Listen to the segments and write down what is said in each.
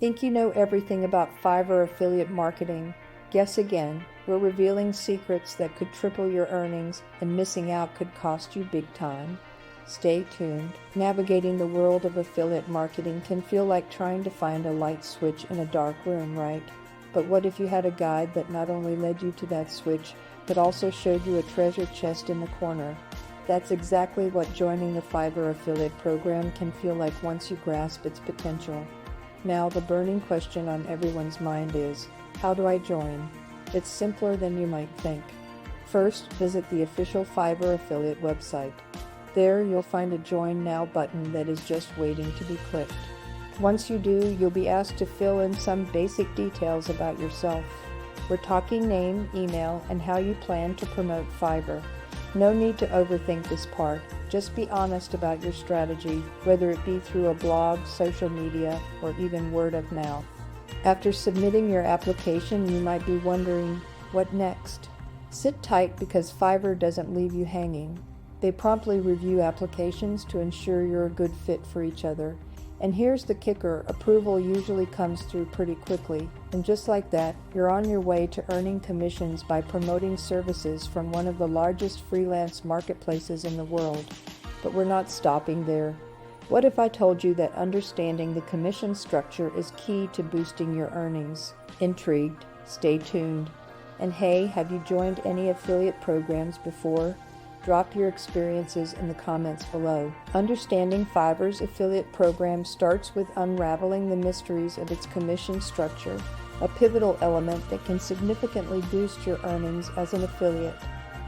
Think you know everything about Fiverr affiliate marketing? Guess again. We're revealing secrets that could triple your earnings, and missing out could cost you big time. Stay tuned. Navigating the world of affiliate marketing can feel like trying to find a light switch in a dark room, right? But what if you had a guide that not only led you to that switch, but also showed you a treasure chest in the corner? That's exactly what joining the Fiverr affiliate program can feel like once you grasp its potential. Now, the burning question on everyone's mind is, how do I join? It's simpler than you might think. First, visit the official Fiverr affiliate website. There, you'll find a Join Now button that is just waiting to be clicked. Once you do, you'll be asked to fill in some basic details about yourself. We're talking name, email, and how you plan to promote Fiverr. No need to overthink this part. Just be honest about your strategy, whether it be through a blog, social media, or even word of mouth. After submitting your application, you might be wondering, what next? Sit tight, because Fiverr doesn't leave you hanging. They promptly review applications to ensure you're a good fit for each other. And here's the kicker, approval usually comes through pretty quickly. And just like that, you're on your way to earning commissions by promoting services from one of the largest freelance marketplaces in the world. But we're not stopping there. What if I told you that understanding the commission structure is key to boosting your earnings? Intrigued? Stay tuned. And hey, have you joined any affiliate programs before? Drop your experiences in the comments below. Understanding Fiverr's affiliate program starts with unraveling the mysteries of its commission structure, a pivotal element that can significantly boost your earnings as an affiliate.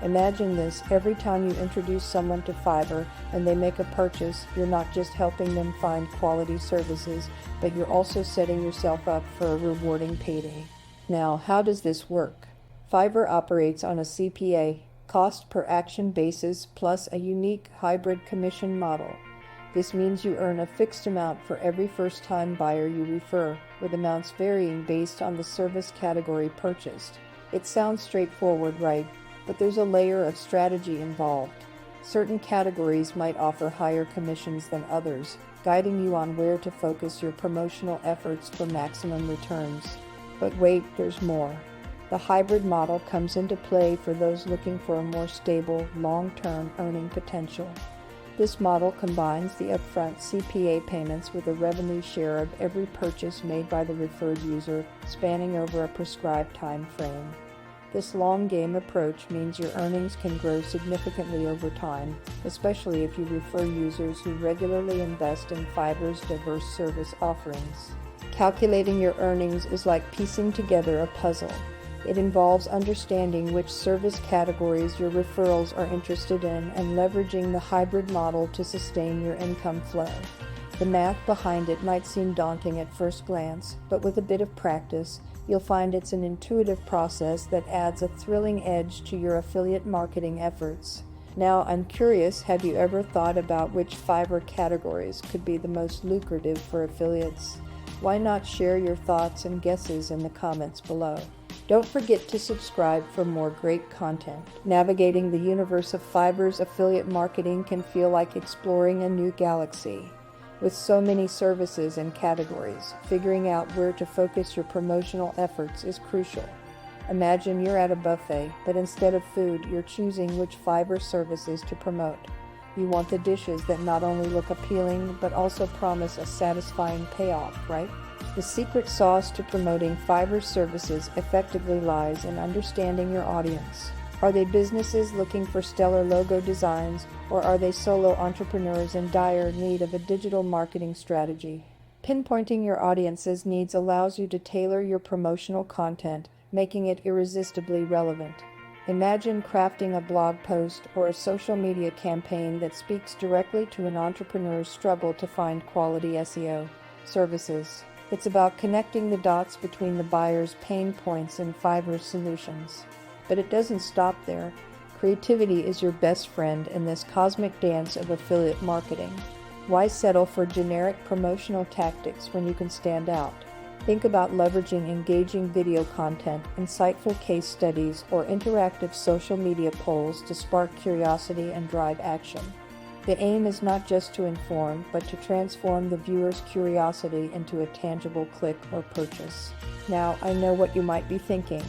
Imagine this, every time you introduce someone to Fiverr and they make a purchase, you're not just helping them find quality services, but you're also setting yourself up for a rewarding payday. Now, how does this work? Fiverr operates on a CPA, cost per action basis, plus a unique hybrid commission model. This means you earn a fixed amount for every first-time buyer you refer, with amounts varying based on the service category purchased. It sounds straightforward, right? But there's a layer of strategy involved. Certain categories might offer higher commissions than others, guiding you on where to focus your promotional efforts for maximum returns. But wait, there's more. The hybrid model comes into play for those looking for a more stable, long-term earning potential. This model combines the upfront CPA payments with a revenue share of every purchase made by the referred user, spanning over a prescribed time frame. This long-game approach means your earnings can grow significantly over time, especially if you refer users who regularly invest in Fiverr's diverse service offerings. Calculating your earnings is like piecing together a puzzle. It involves understanding which service categories your referrals are interested in and leveraging the hybrid model to sustain your income flow. The math behind it might seem daunting at first glance, but with a bit of practice, you'll find it's an intuitive process that adds a thrilling edge to your affiliate marketing efforts. Now, I'm curious, have you ever thought about which Fiverr categories could be the most lucrative for affiliates? Why not share your thoughts and guesses in the comments below? Don't forget to subscribe for more great content. Navigating the universe of Fiverr's affiliate marketing can feel like exploring a new galaxy. With so many services and categories, figuring out where to focus your promotional efforts is crucial. Imagine you're at a buffet, but instead of food, you're choosing which Fiverr services to promote. You want the dishes that not only look appealing, but also promise a satisfying payoff, right? The secret sauce to promoting Fiverr services effectively lies in understanding your audience. Are they businesses looking for stellar logo designs, or are they solo entrepreneurs in dire need of a digital marketing strategy? Pinpointing your audience's needs allows you to tailor your promotional content, making it irresistibly relevant. Imagine crafting a blog post or a social media campaign that speaks directly to an entrepreneur's struggle to find quality SEO services. It's about connecting the dots between the buyer's pain points and Fiverr's solutions. But it doesn't stop there. Creativity is your best friend in this cosmic dance of affiliate marketing. Why settle for generic promotional tactics when you can stand out? Think about leveraging engaging video content, insightful case studies, or interactive social media polls to spark curiosity and drive action. The aim is not just to inform, but to transform the viewer's curiosity into a tangible click or purchase. Now, I know what you might be thinking.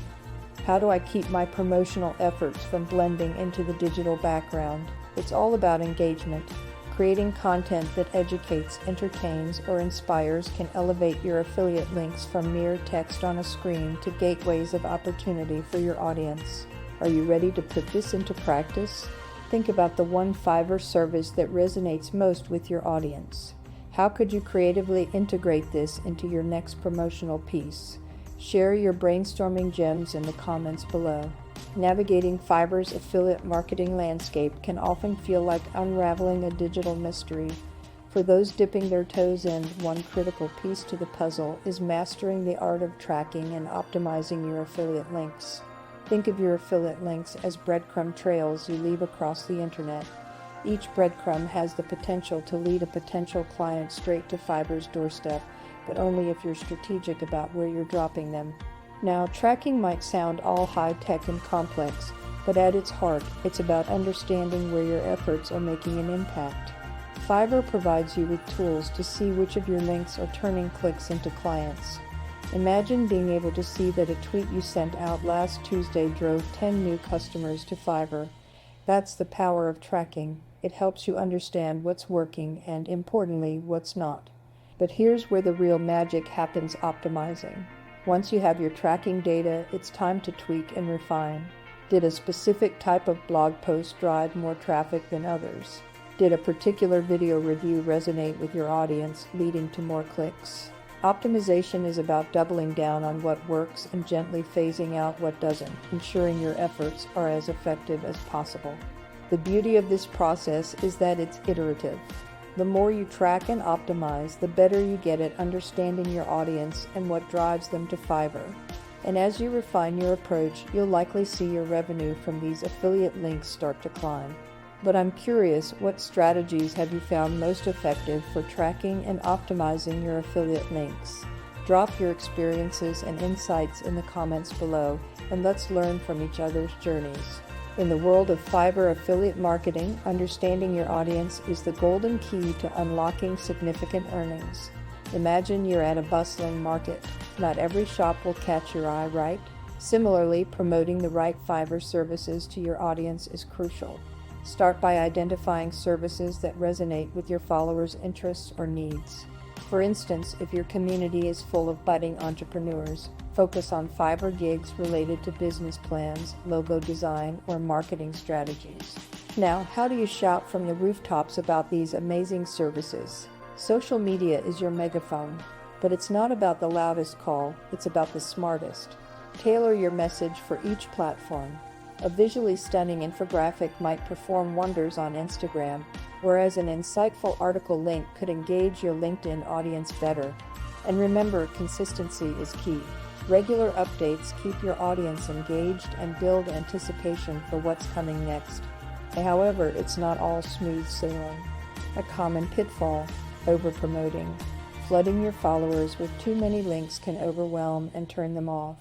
How do I keep my promotional efforts from blending into the digital background? It's all about engagement. Creating content that educates, entertains, or inspires can elevate your affiliate links from mere text on a screen to gateways of opportunity for your audience. Are you ready to put this into practice? Think about the one Fiverr service that resonates most with your audience. How could you creatively integrate this into your next promotional piece? Share your brainstorming gems in the comments below. Navigating Fiverr's affiliate marketing landscape can often feel like unraveling a digital mystery. For those dipping their toes in, one critical piece to the puzzle is mastering the art of tracking and optimizing your affiliate links. Think of your affiliate links as breadcrumb trails you leave across the internet. Each breadcrumb has the potential to lead a potential client straight to Fiverr's doorstep, but only if you're strategic about where you're dropping them. Now, tracking might sound all high-tech and complex, but at its heart, it's about understanding where your efforts are making an impact. Fiverr provides you with tools to see which of your links are turning clicks into clients. Imagine being able to see that a tweet you sent out last Tuesday drove 10 new customers to Fiverr. That's the power of tracking. It helps you understand what's working and, importantly, what's not. But here's where the real magic happens: optimizing. Once you have your tracking data, it's time to tweak and refine. Did a specific type of blog post drive more traffic than others? Did a particular video review resonate with your audience, leading to more clicks? Optimization is about doubling down on what works and gently phasing out what doesn't, ensuring your efforts are as effective as possible. The beauty of this process is that it's iterative. The more you track and optimize, the better you get at understanding your audience and what drives them to Fiverr. And as you refine your approach, you'll likely see your revenue from these affiliate links start to climb. But I'm curious, what strategies have you found most effective for tracking and optimizing your affiliate links? Drop your experiences and insights in the comments below, and let's learn from each other's journeys. In the world of Fiverr affiliate marketing, understanding your audience is the golden key to unlocking significant earnings. Imagine you're at a bustling market. Not every shop will catch your eye, right? Similarly, promoting the right Fiverr services to your audience is crucial. Start by identifying services that resonate with your followers' interests or needs. For instance, if your community is full of budding entrepreneurs, focus on Fiverr gigs related to business plans, logo design, or marketing strategies. Now, how do you shout from the rooftops about these amazing services? Social media is your megaphone, but it's not about the loudest call, it's about the smartest. Tailor your message for each platform. A visually stunning infographic might perform wonders on Instagram, whereas an insightful article link could engage your LinkedIn audience better. And remember, consistency is key. Regular updates keep your audience engaged and build anticipation for what's coming next. However, it's not all smooth sailing. A common pitfall: over-promoting. Flooding your followers with too many links can overwhelm and turn them off.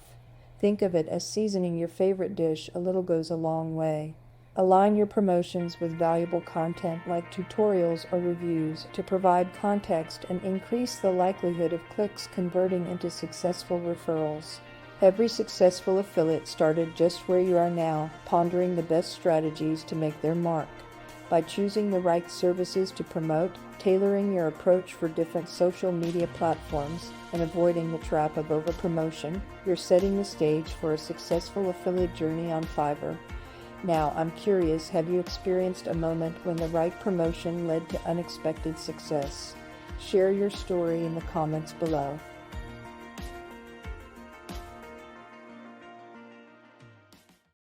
Think of it as seasoning your favorite dish. A little goes a long way. Align your promotions with valuable content like tutorials or reviews to provide context and increase the likelihood of clicks converting into successful referrals. Every successful affiliate started just where you are now, pondering the best strategies to make their mark. By choosing the right services to promote, tailoring your approach for different social media platforms, and avoiding the trap of overpromotion, you're setting the stage for a successful affiliate journey on Fiverr. Now, I'm curious, have you experienced a moment when the right promotion led to unexpected success? Share your story in the comments below.